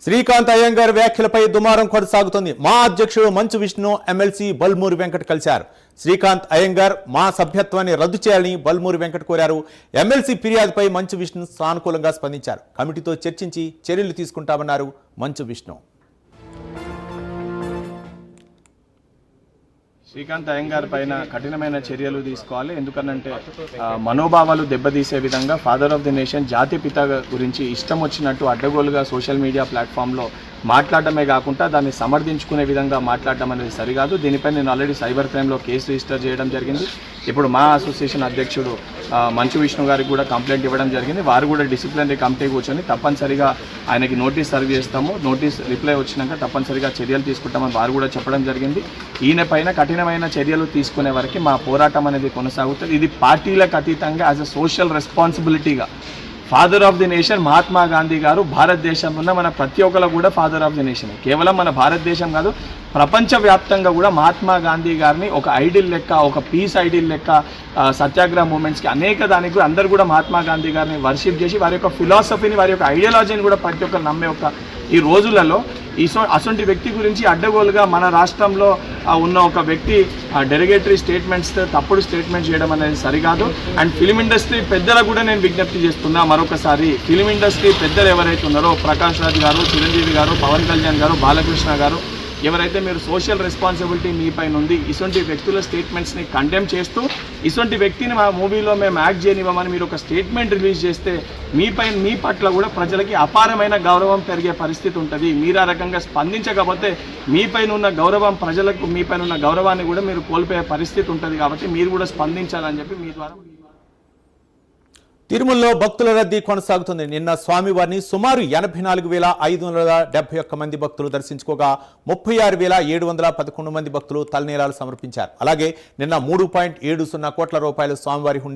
శ్రీకాంత్ అయ్యంగార్ వ్యాఖ్యలపై దుమారం కొనసాగుతుంది. మా అధ్యక్షుడు మంచు విష్ణు ఎమ్మెల్సీ బల్మూరి వెంకట్ కలిశారు. శ్రీకాంత్ అయ్యంగార్ మా సభ్యత్వాన్ని రద్దు చేయాలని బల్మూరి వెంకట్ కోరారు. ఎమ్మెల్సీ ఫిర్యాదుపై మంచు విష్ణు సానుకూలంగా స్పందించారు. కమిటీతో చర్చించి చర్యలు తీసుకుంటామన్నారు మంచు విష్ణు. శ్రీకాంత్ అయ్యంగార్ పైన కఠినమైన చర్యలు తీసుకోవాలి. ఎందుకనంటే మనోభావాలు దెబ్బతీసే విధంగా ఫాదర్ ఆఫ్ ది నేషన్ జాతి పిత గురించి ఇష్టం వచ్చినట్టు అడ్డగోలుగా సోషల్ మీడియా ప్లాట్ఫామ్లో మాట్లాడటమే కాకుండా దాన్ని సమర్థించుకునే విధంగా మాట్లాడటం అనేది సరికాదు. దీనిపై నేను ఆల్రెడీ సైబర్ క్రైమ్లో కేసు రిజిస్టర్ చేయడం జరిగింది. ఇప్పుడు మా అసోసియేషన్ అధ్యక్షుడు మంచు విష్ణు గారికి కూడా కంప్లైంట్ ఇవ్వడం జరిగింది. వారు కూడా డిసిప్లినరీ కమిటీ కూర్చొని తప్పనిసరిగా ఆయనకి నోటీస్ సర్వ్ చేస్తాము. నోటీస్ రిప్లై వచ్చినాక తప్పనిసరిగా చర్యలు తీసుకుంటామని వారు కూడా చెప్పడం జరిగింది. ఈయన పైన కఠినమైన చర్యలు తీసుకునే వరకు మా పోరాటం అనేది కొనసాగుతుంది. ఇది పార్టీలకు అతీతంగా యాజ్ అ సోషల్ రెస్పాన్సిబిలిటీగా father of the nation Mahatma Gandhi గారు భారతదేశంలో ఉన్న మన ప్రతి ఒక్కరు కూడా ఫాదర్ ఆఫ్ ది నేషన్. కేవలం మన భారతదేశం కాదు, ప్రపంచవ్యాప్తంగా కూడా మహాత్మా గాంధీ గారిని ఒక ఐడిల్ లెక్క, ఒక పీస్ ఐడిల్ లెక్క, సత్యాగ్రహ మూమెంట్స్కి అనేక దానికి అందరూ కూడా మహాత్మా గాంధీ గారిని వర్షిప్ చేసి వారి యొక్క ఫిలాసఫీని, వారి యొక్క ఐడియాలజీని కూడా ప్రతి ఒక్కరు నమ్మే ఒక ఈ రోజులలో అసొంటి వ్యక్తి గురించి అడ్డగోలుగా మన రాష్ట్రంలో ఉన్న ఒక వ్యక్తి డెరిగేటరీ స్టేట్మెంట్స్, తప్పుడు స్టేట్మెంట్స్ చేయడం అనేది సరికాదు. అండ్ ఫిలిం ఇండస్ట్రీ పెద్దలకు కూడా నేను విజ్ఞప్తి చేస్తున్నా మరొకసారి, ఫిలిం ఇండస్ట్రీ పెద్దలు ఎవరైతే ఉన్నారో ప్రకాష్ రాజ్ గారు, చిరంజీవి గారు, పవన్ కళ్యాణ్ గారు, బాలకృష్ణ గారు, ఎవరైతే మీరు సోషల్ రెస్పాన్సిబిలిటీ మీ పైన ఉంది, ఇటువంటి వ్యక్తుల స్టేట్మెంట్స్ని కండెమ్ చేస్తూ ఇటువంటి వ్యక్తిని మా మూవీలో మేము యాక్ట్ చేయనివ్వమని మీరు ఒక స్టేట్మెంట్ రిలీజ్ చేస్తే మీ పట్ల కూడా ప్రజలకి అపారమైన గౌరవం పెరిగే పరిస్థితి ఉంటుంది. మీరు ఆ రకంగా స్పందించకపోతే మీ పైన ఉన్న గౌరవం, ప్రజలకు మీ పైన ఉన్న గౌరవాన్ని కూడా మీరు కోల్పోయే పరిస్థితి ఉంటుంది. కాబట్టి మీరు కూడా స్పందించాలని చెప్పి మీ ద్వారా. తిరుమలలో భక్తుల రద్దీ కొనసాగుతుంది. నిన్న స్వామివారిని సుమారు 84,571 మంది భక్తులు దర్శించుకోగా 36,711 మంది భక్తులు తలనీలాలు సమర్పించారు. అలాగే నిన్న 3.70 కోట్ల రూపాయలు స్వామివారి హుండీ